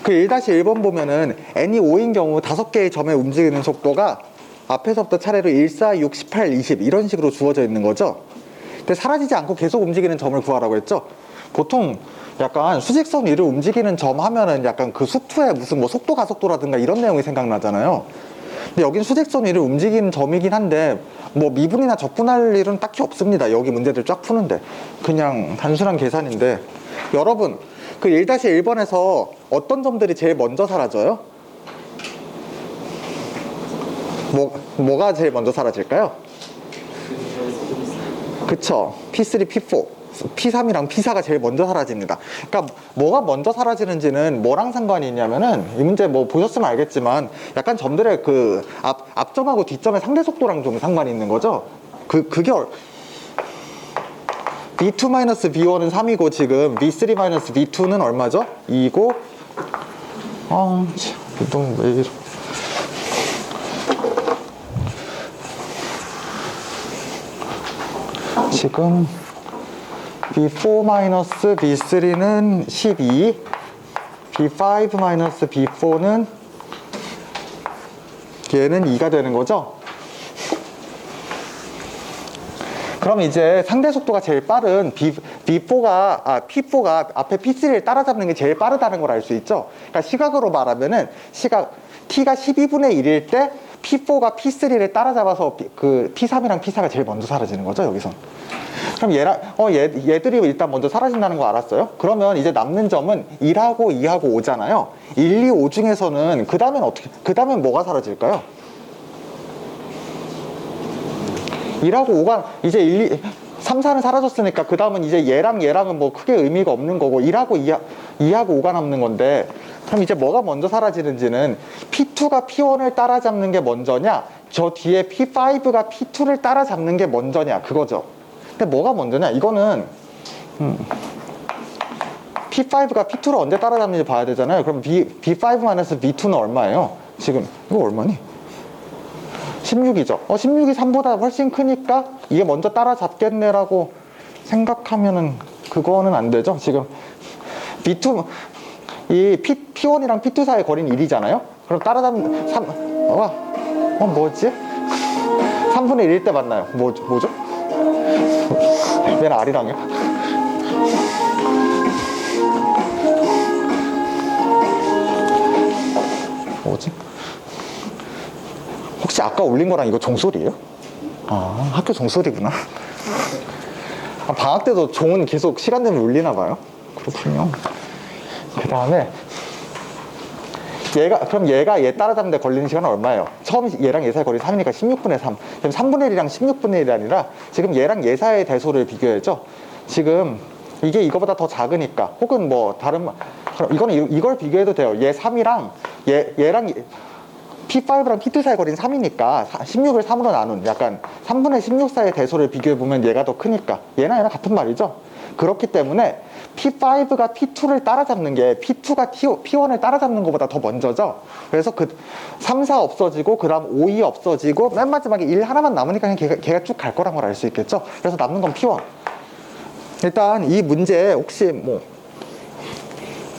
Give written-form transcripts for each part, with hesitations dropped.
그 1-1번 보면은 n이 5인 경우 5개의 점에 움직이는 속도가 앞에서부터 차례로 1, 4, 6, 18, 20 이런 식으로 주어져 있는 거죠. 근데 사라지지 않고 계속 움직이는 점을 구하라고 했죠. 보통 약간 수직선 위를 움직이는 점 하면은 약간 그 수투에 무슨 뭐 속도 가속도라든가 이런 내용이 생각나잖아요. 근데 여긴 수직선 위를 움직이는 점이긴 한데 뭐 미분이나 적분할 일은 딱히 없습니다. 여기 문제들 쫙 푸는데 그냥 단순한 계산인데, 여러분 그 1-1번에서 어떤 점들이 제일 먼저 사라져요? 뭐가 제일 먼저 사라질까요? 그쵸, P3, P4, P3이랑 P4가 제일 먼저 사라집니다. 그러니까 뭐가 먼저 사라지는지는 뭐랑 상관이 있냐면은, 이 문제 뭐 보셨으면 알겠지만 약간 점들의 그 앞점하고 뒷점의 상대 속도랑 좀 상관이 있는 거죠. 그게 V2-V1은 3이고 지금 V3-V2는 얼마죠? 2고 이동 왜 이래. 지금 B4-B3는 12, B5-B4는 얘는 2가 되는 거죠. 그럼 이제 상대 속도가 제일 빠른 P4가 앞에 P3를 따라잡는 게 제일 빠르다는 걸 알 수 있죠. 그러니까 시각으로 말하면은 T가 12분의 1일 때 P4가 P3를 따라잡아서 그 P3이랑 P4가 제일 먼저 사라지는 거죠, 여기선. 그럼 얘들이 일단 먼저 사라진다는 거 알았어요? 그러면 이제 남는 점은 1하고 2하고 5잖아요. 1, 2, 5 중에서는 그 다음엔 뭐가 사라질까요? 1하고 5가 이제 1, 2, 3, 4는 사라졌으니까 그 다음은 이제 얘랑은 뭐 크게 의미가 없는 거고 1하고 2하고 5가 남는 건데, 그럼 이제 뭐가 먼저 사라지는지는 P2가 P1을 따라잡는 게 먼저냐, 저 뒤에 P5가 P2를 따라잡는 게 먼저냐, 그거죠. 근데 뭐가 먼저냐, 이거는 P5가 P2를 언제 따라잡는지 봐야 되잖아요. 그럼 B5-B2는 얼마예요? 지금 이거 얼마니? 16이죠. 16이 3보다 훨씬 크니까 이게 먼저 따라잡겠네라고 생각하면은 그거는 안 되죠. 지금 B2, 이 P1이랑 P2 사이의 거리는 1이잖아요. 그럼 따라잡는 뭐지? 3분의 1일 때 만나요. 뭐죠? 얘는 R이랑요? 뭐지? 혹시 아까 올린 거랑 이거 종소리예요? 학교 종소리구나. 방학 때도 종은 계속 시간 되면 울리나 봐요. 그렇군요. 그 다음에 그럼 얘가 얘 따라잡는데 걸리는 시간은 얼마예요? 처음 얘랑 얘 사이 거리 3이니까 16분의 3. 그럼 3분의 1이랑 16분의 1이 아니라 지금 얘랑 얘 사이의 대소를 비교해야죠. 지금 이게 이거보다 더 작으니까, 혹은 뭐 다른, 그럼 이걸 비교해도 돼요. 얘 3이랑 얘랑 P5랑 P2 사이 거리는 3이니까 16을 3으로 나눈 약간 3분의 16 사이의 대소를 비교해보면 얘가 더 크니까 얘랑 같은 말이죠. 그렇기 때문에 P5가 P2를 따라잡는 게 P2가 P1을 따라잡는 것보다 더 먼저죠. 그래서 그 3, 4 없어지고 그 다음 5, 2 없어지고 맨 마지막에 1 하나만 남으니까 그냥 걔가 쭉 갈 거란 걸 알 수 있겠죠. 그래서 남는 건 P1. 일단 이 문제 혹시 뭐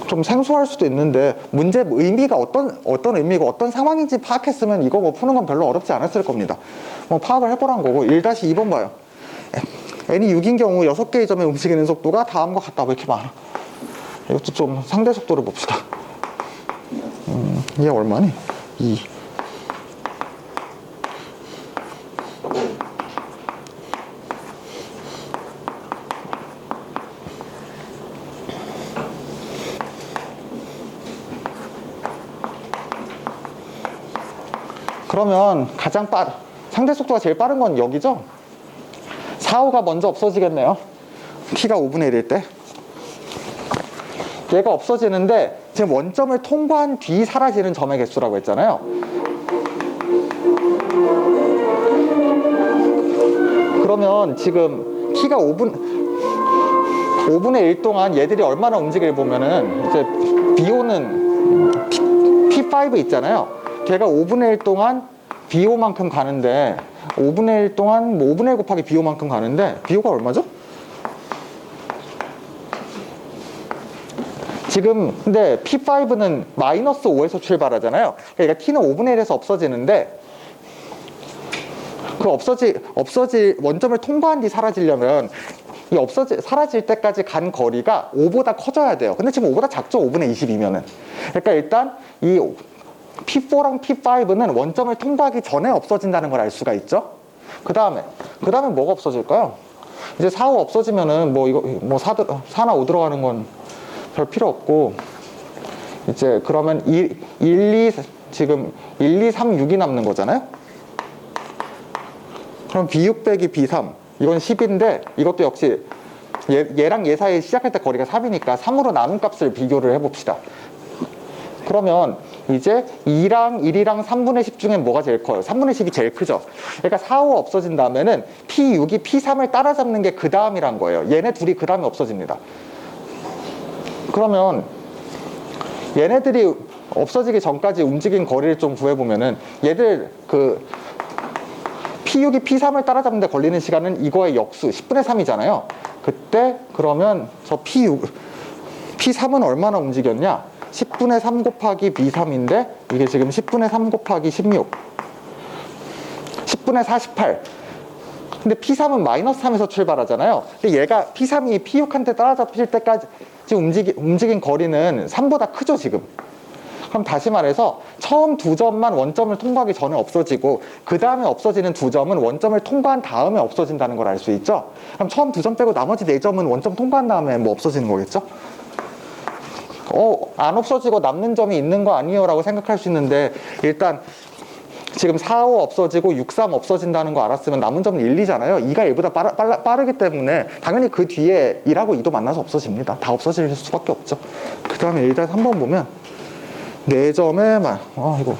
좀 생소할 수도 있는데, 문제 의미가 어떤 의미고 어떤 상황인지 파악했으면 이거 뭐 푸는 건 별로 어렵지 않았을 겁니다. 뭐 파악을 해보란 거고. 1-2번 봐요. n이 6인 경우 6개의 점에 움직이는 속도가 다음과 같다. 왜 이렇게 많아? 이것도 좀 상대 속도를 봅시다. 얘 얼마니? 2. 그러면 상대 속도가 제일 빠른 건 여기죠? 4, 5가 먼저 없어지겠네요. T가 5분의 1일 때. 얘가 없어지는데 지금 원점을 통과한 뒤 사라지는 점의 개수라고 했잖아요. 그러면 지금 T가 5분의 1 동안 얘들이 얼마나 움직이를 보면은 이제 B5는 P5 있잖아요. 걔가 5분의 1 동안 B5만큼 가는데 5분의 1 동안 5분의 1 곱하기 B5만큼 가는데 B5가 얼마죠? 지금 근데 P5는 마이너스 5에서 출발하잖아요. 그러니까 T는 5분의 1에서 없어지는데 그 없어질 원점을 통과한 뒤 사라지려면 사라질 때까지 간 거리가 5보다 커져야 돼요. 근데 지금 5보다 작죠? 5분의 22면은. 그러니까 일단 이 P4랑 P5는 원점을 통과하기 전에 없어진다는 걸 알 수가 있죠. 그 다음에 뭐가 없어질까요? 이제 4, 5 없어지면은 뭐 이거 뭐 4나 5 들어가는 건 별 필요 없고, 이제 그러면 1, 2 지금 1, 2, 3, 6이 남는 거잖아요. 그럼 B6 빼기 B3 이건 10인데 이것도 역시 얘랑 얘 사이 시작할 때 거리가 3이니까 3으로 남은 값을 비교를 해봅시다. 그러면 이제 2랑 1이랑 3분의 10 중엔 뭐가 제일 커요? 3분의 10이 제일 크죠. 그러니까 4, 5 없어진다면은 P6이 P3을 따라잡는 게 그 다음이란 거예요. 얘네 둘이 그 다음에 없어집니다. 그러면 얘네들이 없어지기 전까지 움직인 거리를 좀 구해보면은 얘들 그 P6이 P3을 따라잡는 데 걸리는 시간은 이거의 역수 10분의 3이잖아요. 그때 그러면 저 P3은 얼마나 움직였냐? 10분의 3 곱하기 B3인데 이게 지금 10분의 3 곱하기 16 10분의 48. 근데 P3은 마이너스 3에서 출발하잖아요. 근데 얘가 P3이 P6한테 따라잡힐 때까지 움직인 거리는 3보다 크죠 지금. 그럼 다시 말해서 처음 두 점만 원점을 통과하기 전에 없어지고 그 다음에 없어지는 두 점은 원점을 통과한 다음에 없어진다는 걸 알 수 있죠. 그럼 처음 두 점 빼고 나머지 네 점은 원점 통과한 다음에 뭐 없어지는 거겠죠. 안 없어지고 남는 점이 있는 거 아니에요 라고 생각할 수 있는데, 일단 지금 4, 5 없어지고 6, 3 없어진다는 거 알았으면 남은 점은 1, 2잖아요. 2가 1보다 빠르기 때문에 당연히 그 뒤에 1하고 2도 만나서 없어집니다. 다 없어질 수밖에 없죠. 그 다음에 일단 3번 보면 4점에만 이거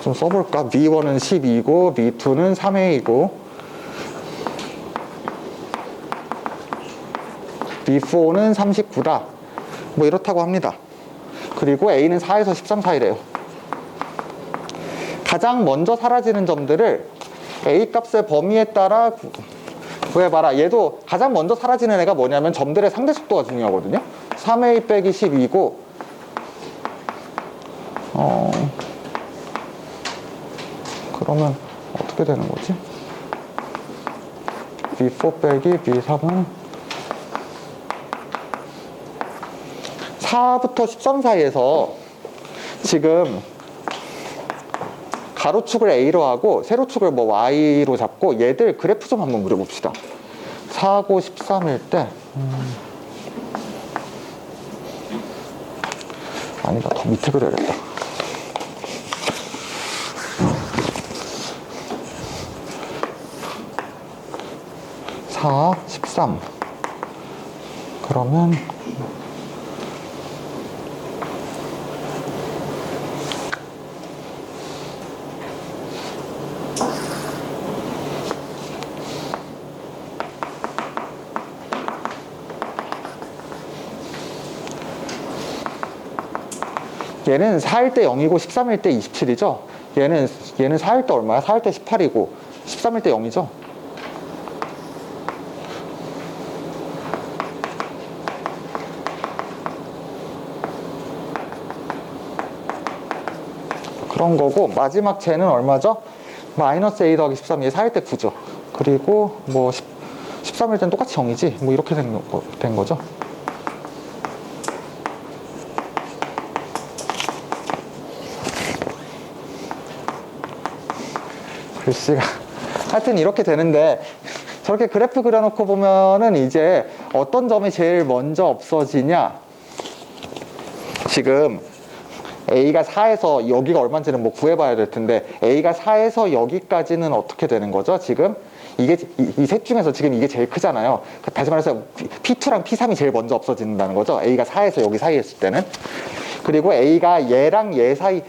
좀 써볼까? B1은 12고 B2는 3A이고 B4는 39다 뭐 이렇다고 합니다. 그리고 A는 4에서 13 사이래요. 가장 먼저 사라지는 점들을 A 값의 범위에 따라 구해봐라. 얘도 가장 먼저 사라지는 애가 뭐냐면 점들의 상대 속도가 중요하거든요. 3A 빼기 12고 그러면 어떻게 되는 거지? B4 빼기 B3은 4부터 13 사이에서 지금 가로축을 A로 하고 세로축을 뭐 Y로 잡고 얘들 그래프 좀 한번 그려봅시다. 4고 13일 때 아니다, 더 밑에 그려야겠다. 4, 13 그러면 얘는 4일 때 0이고 13일 때 27이죠. 얘는 4일 때 얼마야? 4일 때 18이고 13일 때 0이죠. 그런 거고, 마지막 쟤는 얼마죠? 마이너스 A 더하기 13, 얘 4일 때 9죠. 그리고 뭐 13일 땐 똑같이 0이지. 뭐 이렇게 된 거죠. 글씨가 하여튼 이렇게 되는데, 저렇게 그래프 그려놓고 보면은 이제 어떤 점이 제일 먼저 없어지냐, 지금 A가 4에서 여기가 얼마인지는 뭐 구해봐야 될 텐데, A가 4에서 여기까지는 어떻게 되는 거죠? 지금 이게 이 셋 중에서 지금 이게 제일 크잖아요. 다시 말해서 P2랑 P3이 제일 먼저 없어진다는 거죠. A가 4에서 여기 사이에 있을 때는. 그리고 A가 얘랑 얘 사이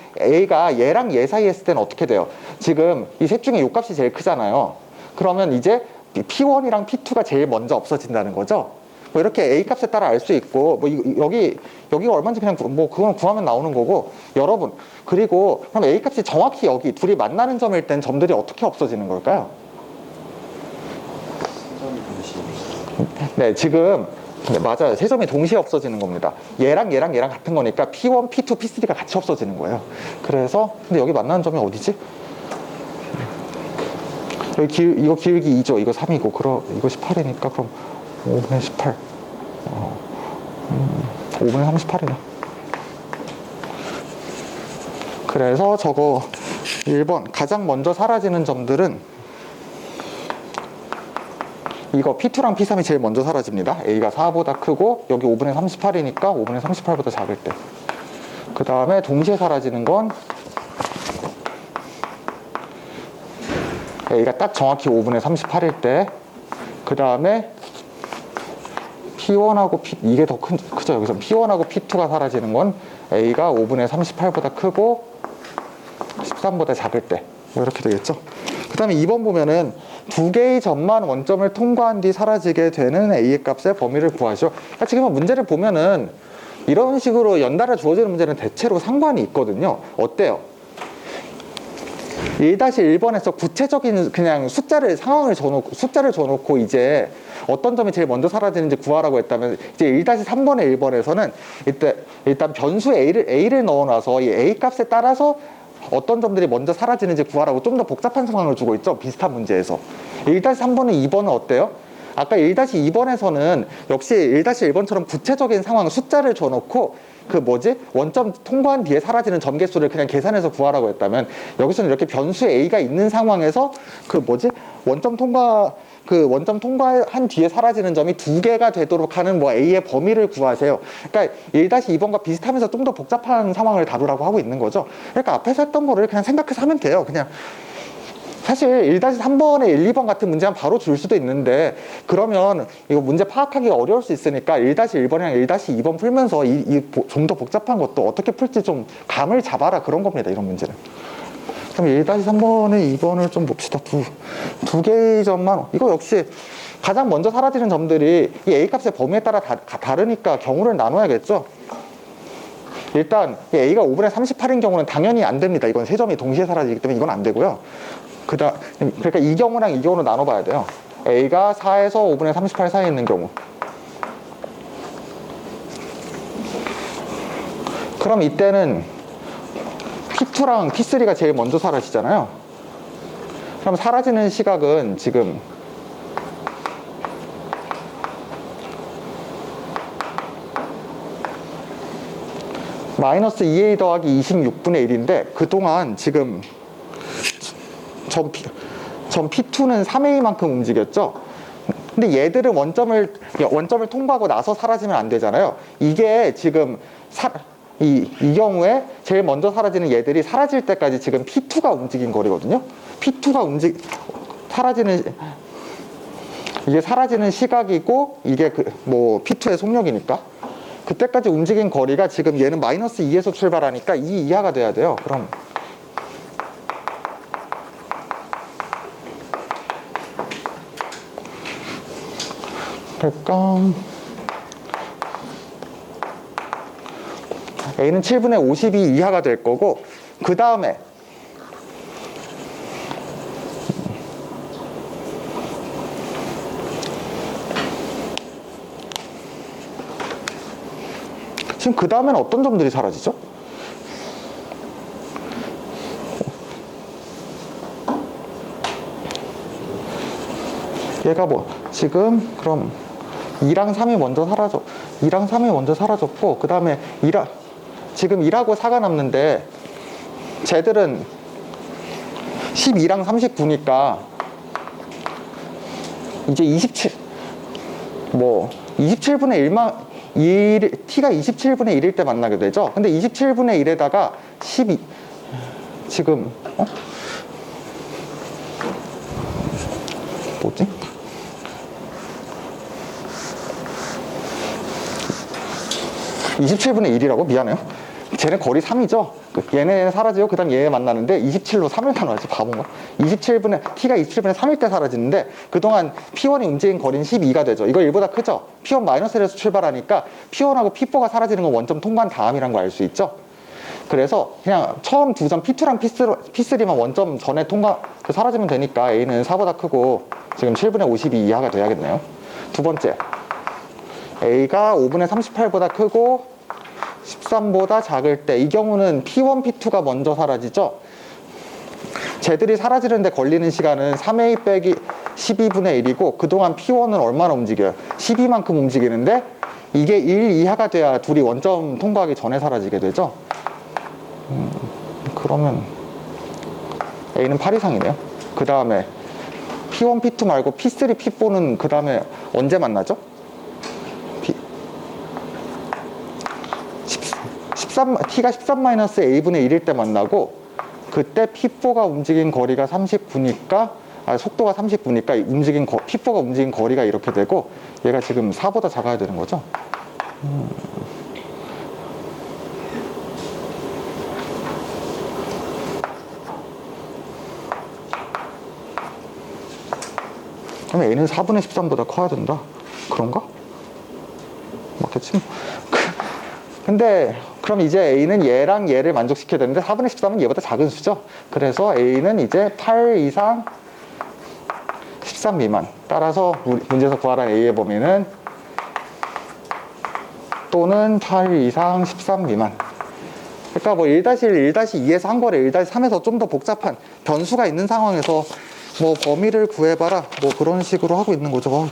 했을 때는 어떻게 돼요? 지금 이 셋 중에 요 값이 제일 크잖아요. 그러면 이제 P1이랑 P2가 제일 먼저 없어진다는 거죠. 뭐 이렇게 A 값에 따라 알 수 있고, 뭐 여기가 얼마인지 그냥 뭐 그건 구하면 나오는 거고, 여러분. 그리고 그럼 A 값이 정확히 여기 둘이 만나는 점일 땐 점들이 어떻게 없어지는 걸까요? 네, 지금 네, 맞아요. 세 점이 동시에 없어지는 겁니다. 얘랑 같은 거니까 P1, P2, P3가 같이 없어지는 거예요. 그래서 근데 여기 만나는 점이 어디지? 여기 이거 기울기 2죠. 이거 3이고 그럼 이거 18이니까 그럼 5분의 18 5분의 38이네. 그래서 저거 1번 가장 먼저 사라지는 점들은 이거 P2랑 P3이 제일 먼저 사라집니다. A가 4보다 크고 여기 5분의 38이니까 5분의 38보다 작을 때. 그 다음에 동시에 사라지는 건 A가 딱 정확히 5분의 38일 때. 그 다음에 P1하고 이게 더 크죠. 여기서 P1하고 P2가 사라지는 건 A가 5분의 38보다 크고 13보다 작을 때. 뭐 이렇게 되겠죠. 그 다음에 2번 보면은 두 개의 점만 원점을 통과한 뒤 사라지게 되는 A의 값의 범위를 구하시오. 그러니까 지금 문제를 보면은 이런 식으로 연달아 주어지는 문제는 대체로 상관이 있거든요. 어때요? 1-1번에서 구체적인 그냥 상황을 줘놓고 이제 어떤 점이 제일 먼저 사라지는지 구하라고 했다면 이제 1-3번의 1번에서는 일단 변수 A를 넣어놔서 이 A 값에 따라서 어떤 점들이 먼저 사라지는지 구하라고 좀 더 복잡한 상황을 주고 있죠. 비슷한 문제에서. 1-3번은 2번은 어때요? 아까 1-2번에서는 역시 1-1번처럼 구체적인 상황 숫자를 줘놓고 원점 통과한 뒤에 사라지는 점 개수를 그냥 계산해서 구하라고 했다면 여기서는 이렇게 변수 A가 있는 상황에서 원점 통과한 뒤에 사라지는 점이 두 개가 되도록 하는 A의 범위를 구하세요. 그러니까 1-2번과 비슷하면서 좀 더 복잡한 상황을 다루라고 하고 있는 거죠. 그러니까 앞에서 했던 거를 그냥 생각해서 하면 돼요. 그냥 사실 1-3번에 1, 2번 같은 문제는 바로 줄 수도 있는데 그러면 이거 문제 파악하기 어려울 수 있으니까 1-1번이랑 1-2번 풀면서 좀 더 복잡한 것도 어떻게 풀지 좀 감을 잡아라 그런 겁니다. 이런 문제는. 그럼 1-3번에 2번을 좀 봅시다. 두 개의 점만 이거 역시 가장 먼저 사라지는 점들이 이 A값의 범위에 따라 다르니까 경우를 나눠야겠죠. 일단 A가 5분의 38인 경우는 당연히 안 됩니다. 이건 세 점이 동시에 사라지기 때문에 이건 안 되고요. 그러니까 이 경우랑 이 경우로 나눠봐야 돼요. A가 4에서 5분의 38 사이에 있는 경우. 그럼 이때는 P2랑 P3가 제일 먼저 사라지잖아요. 그럼 사라지는 시각은 지금 마이너스 2A 더하기 26분의 1인데 그동안 지금 점 P2는 3A만큼 움직였죠. 근데 얘들은 원점을 통과하고 나서 사라지면 안 되잖아요. 이게 지금 이 경우에 제일 먼저 사라지는 얘들이 사라질 때까지 지금 P2가 움직인 거리거든요. P2가 이게 사라지는 시각이고 이게 P2의 속력이니까 그때까지 움직인 거리가 지금 얘는 마이너스 2에서 출발하니까 2 이하가 돼야 돼요. 그럼 그러니까 A는 7분의 52 이하가 될 거고 그 다음에 지금 그 다음에는 어떤 점들이 사라지죠? 얘가 지금 그럼 2랑 3이 먼저 사라졌고 그 다음에 지금 1하고 4가 남는데 쟤들은 12랑 39니까 이제 27분의 1만 t가 27분의 1일 때 만나게 되죠. 근데 27분의 1에다가 12 지금 뭐지? 27분의 1이라고? 미안해요. 쟤는 거리 3이죠. 얘네 사라지고 그 다음 얘 만나는데 27로 3을 나눠야지 바본가? t가 27분의 3일 때 사라지는데 그동안 P1이 움직인 거리는 12가 되죠. 이거 1보다 크죠? P1 마이너스1에서 출발하니까 P1하고 P4가 사라지는 건 원점 통과한 다음이란 거 알 수 있죠? 그래서 그냥 처음 두 점 P2랑 P3만 원점 전에 사라지면 되니까 A는 4보다 크고 지금 7분의 52 이하가 돼야겠네요. 두 번째 A가 5분의 38보다 크고 13보다 작을 때, 이 경우는 P1, P2가 먼저 사라지죠. 쟤들이 사라지는데 걸리는 시간은 3A 빼기 12분의 1이고, 그동안 P1은 얼마나 움직여요? 12만큼 움직이는데 이게 1 이하가 돼야 둘이 원점 통과하기 전에 사라지게 되죠. 그러면 A는 8 이상이네요. 그 다음에 P1, P2 말고 P3, P4는 그 다음에 언제 만나죠? T가 13-A분의 1일 때 만나고, 그때 P4가 움직인 거리가 39니까, 속도가 39니까 P4가 움직인 거리가 이렇게 되고, 얘가 지금 4보다 작아야 되는 거죠. 그럼 A는 4분의 13보다 커야 된다. 그런가? 맞겠지? 근데 그럼 이제 A는 얘랑 얘를 만족시켜야 되는데 4분의 13은 얘보다 작은 수죠. 그래서 A는 이제 8 이상 13 미만. 따라서 문제에서 구하라는 A의 범위는 또는 8 이상 13 미만. 그러니까 뭐 1-1, 1-2에서 한 거래. 1-3에서 좀 더 복잡한 변수가 있는 상황에서 뭐 범위를 구해봐라, 뭐 그런 식으로 하고 있는 거죠.